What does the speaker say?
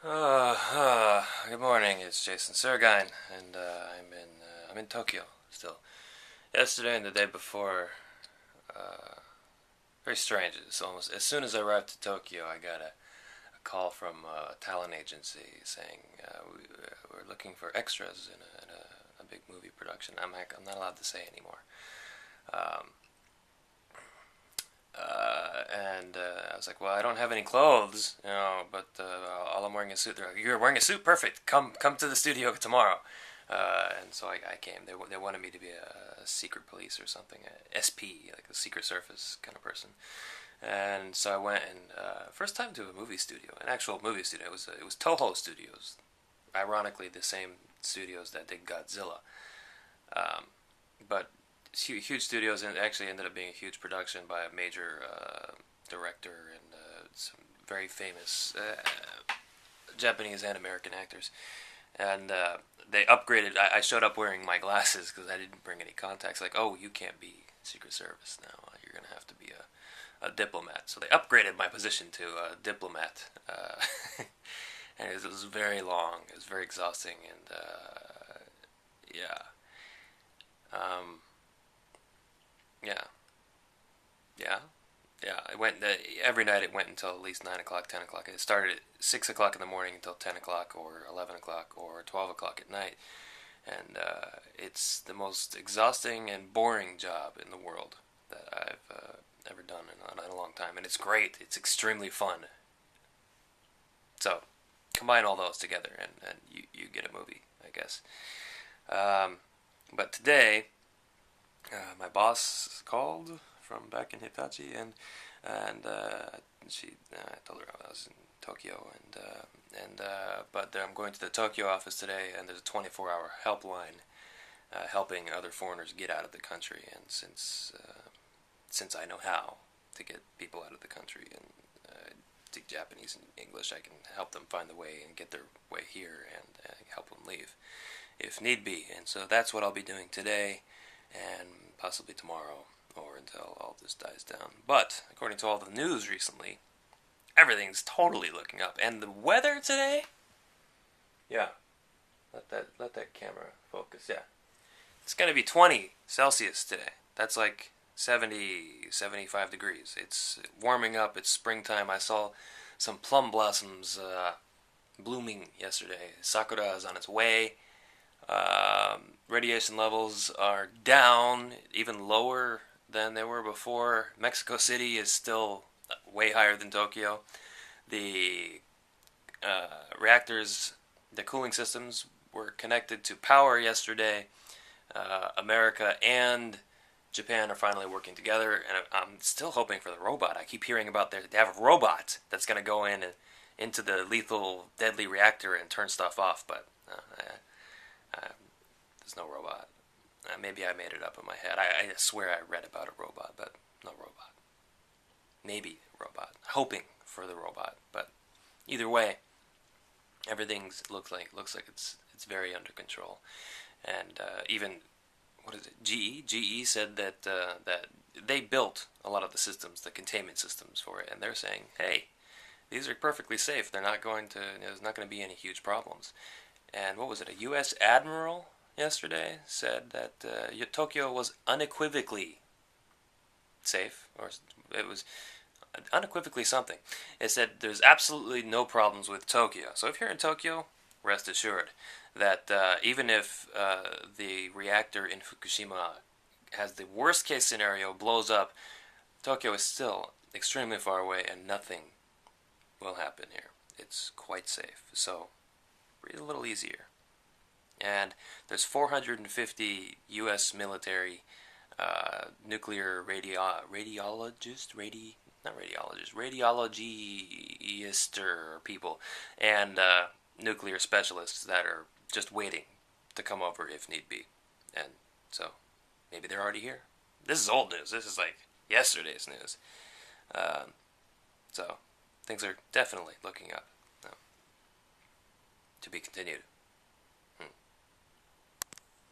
Good morning. It's Jason Sergine, and I'm in Tokyo still. Yesterday and the day before, very strange. It's almost as soon as I arrived to Tokyo, I got a call from a talent agency saying we're looking for extras in a big movie production. I'm not allowed to say anymore. Um, and I was like, well, I don't have any clothes, but all I'm wearing is a suit. They're like, you're wearing a suit? Perfect. Come to the studio tomorrow. And so I came. They wanted me to be a secret police or something, a SP, like a Secret Service kind of person. And so I went and first time to a movie studio, an actual movie studio. It was Toho Studios, ironically the same studios that did Godzilla. Um, but huge studios, and actually ended up being a huge production by a major director and some very famous Japanese and American actors. And they upgraded. I showed up wearing my glasses because I didn't bring any contacts. Like, oh, you can't be Secret Service now. You're gonna have to be a diplomat. So they upgraded my position to a diplomat. And it was very long. It was very exhausting, and yeah. Um, yeah, yeah, yeah. It went every night. It went until at least 9 o'clock, 10 o'clock. It started at 6 o'clock in the morning until 10 o'clock, or 11 o'clock, or 12 o'clock at night. And it's the most exhausting and boring job in the world that I've ever done in a long time. And it's great. It's extremely fun. So combine all those together, and you get a movie, I guess. Um, but today, my boss called from back in Hitachi, and she I told her I was in Tokyo, but I'm going to the Tokyo office today, and there's a 24-hour helpline helping other foreigners get out of the country. And since I know how to get people out of the country and speak Japanese and English, I can help them find the way and get their way here, and help them leave if need be. And so that's what I'll be doing today, and possibly tomorrow, or until all this dies down. But according to all the news recently, everything's totally looking up. And the weather today, yeah, let that camera focus. Yeah, it's gonna be 20 Celsius today. That's like 70, 75 degrees. It's warming up. It's springtime. I saw some plum blossoms blooming yesterday. Sakura is on its way. Radiation levels are down, even lower than they were before. Mexico City is still way higher than Tokyo. The reactors, the cooling systems were connected to power yesterday. America and Japan are finally working together, and I'm still hoping for the robot. I keep hearing about they have a robot that's going to go in and into the lethal, deadly reactor and turn stuff off, but there's no robot. Maybe I made it up in my head. I swear I read about a robot, but no robot. Maybe a robot. Hoping for the robot, but either way, everything looks like it's very under control. And even what is it? GE said that that they built a lot of the systems, the containment systems for it, and they're saying, hey, these are perfectly safe. They're not going to. There's not going to be any huge problems. And what was it? A U.S. admiral yesterday said that Tokyo was unequivocally safe, or it was unequivocally something. It said there's absolutely no problems with Tokyo. So if you're in Tokyo, rest assured that even if the reactor in Fukushima has the worst case scenario, blows up, Tokyo is still extremely far away and nothing will happen here. It's quite safe. So breathe a little easier. And there's 450 U.S. military nuclear radiologist people, and nuclear specialists that are just waiting to come over if need be. And so maybe they're already here. This is old news. This is like yesterday's news. So things are definitely looking up. To be continued.